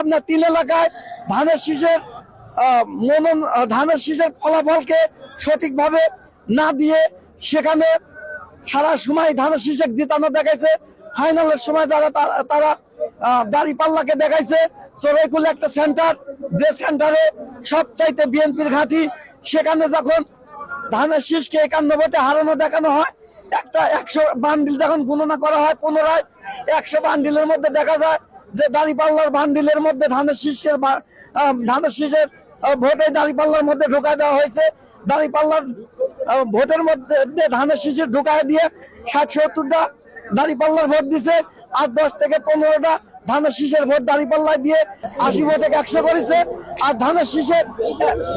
আপনার 3 এলাকায় ধানের শীষের ফলাফলকে সঠিকভাবে না দিয়ে সেখানে সারা সময় ধানের শীষে জিতানো দেখাইছে। ফাইনালের সময় যারা তারা দাঁড়িপাল্লাকে দেখাইছে। চড়াইকুলে একটা সেন্টার, যে সেন্টারে সবচাইতে বিএনপির ঘাঁটি, সেখানে যখন ধানের শীষকে 51 ভোটে হারানো দেখানো হয়, একটা 100 বান্ডিল যখন গণনা করা হয় পুনরায় 100 বান্ডিলের মধ্যে দেখা যায় যে দাঁড়িপাল্লার বান্ডিলের মধ্যে ধানের শীষের ভোটে দাঁড়িপাল্লার মধ্যে ঢোকা দেওয়া হয়েছে। দাঁড়িপাল্লার ভোটের মধ্যে ধানের শীষের ঢোকায় দিয়ে 60-70টা দাঁড়িপাল্লার ভোট দিছে, আর 10 থেকে 15টা ধানের শীষের ভোট দাঁড়িপাল্লায় দিয়ে 80 ভোটে 100 করেছে। আর ধানের শীষের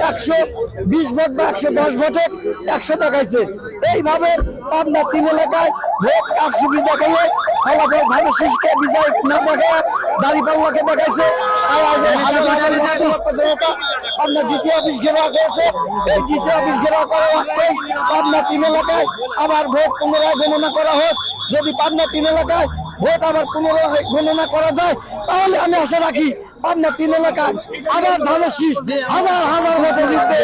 120 ভোট বা 110 ভোটে 100 দেখাইছে। এইভাবে পাবনা 3 এলাকায় ভোট কারচুপি দেখাইয়ে ফলাফল ধানের শীষকে বিজয় না দেখায় দাঁড়িপাল্লাকে দেখাইছে। পাবনা ডিসি অফিস ঘেরাও করেছে। এই ডিসি অফিস ঘেরাও করার মাত্রই পাবনা 3 এলাকায় আবার ভোট পুনরায় গণনা করা হোক। যদি পাবনা 3 এলাকায় ভোট আবার পুনরায় গণনা করা যায়, তাহলে আমি আশা রাখি পাবনা 3 এলাকায় আবার ধানের শীষ হাজার হাজার ভোটে জিতবে।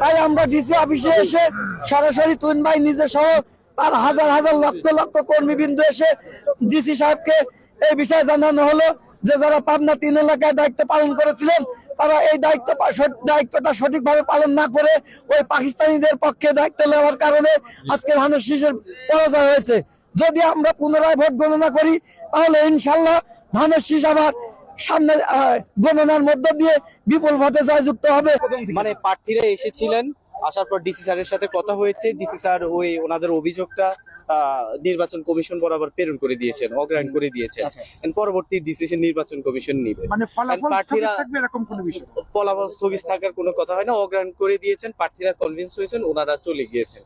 তাই আমরা ডিসি অফিসে এসে সরাসরি তুহিন ভাই নিজে সহ তার হাজার হাজার লক্ষ লক্ষ কর্মীবৃন্দ এসে ডিসি সাহেবকে এই বিষয়ে জানানো হলো যে যারা পাবনা 3 এলাকায় দায়িত্ব পালন করেছিলেন, তারা এই দায়িত্বটা সঠিকভাবে পালন না করে ওই পাকিস্তানিদের পক্ষে দায়িত্ব নেওয়ার কারণে আজকে ধানের শীষের পরাজয় হয়েছে। যদি আমরা পুনরায় ভোট গণনা করি, তাহলে ইনশাল্লাহ ধানের শীষ আবার সামনে গণনার মধ্য দিয়ে বিপুল ভোটে জয়যুক্ত হবে। মানে প্রার্থীরা এসেছিলেন, আসার পর ডিসি স্যারের সাথে কথা হয়েছে। ডিসি স্যার ওনাদের অভিযোগটা নির্বাচন কমিশন বরাবর প্রেরণ করে দিয়েছেন, অগ্রাহ্য করে দিয়েছেন। পরবর্তী ডিসিশন নির্বাচন কমিশন নিবে। মানে প্রার্থীরা থাকবে এরকম কোনো বিষয়, ফলাফল স্থগিত থাকার কোনো কথা হয় না, অগ্রাহ্য করে দিয়েছেন। প্রার্থীরা কনভিন্স হয়েছেন, ওনারা চলে গিয়েছেন।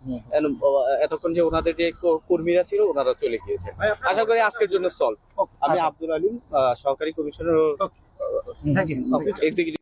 এতক্ষণ যে ওনাদের যে কর্মীরা ছিল ওনারা চলে গিয়েছেন। আশা করি আজকের জন্য সলভ। আমি আব্দুল আলিম, সহকারী কমিশনার এক্সিকিউটিভ।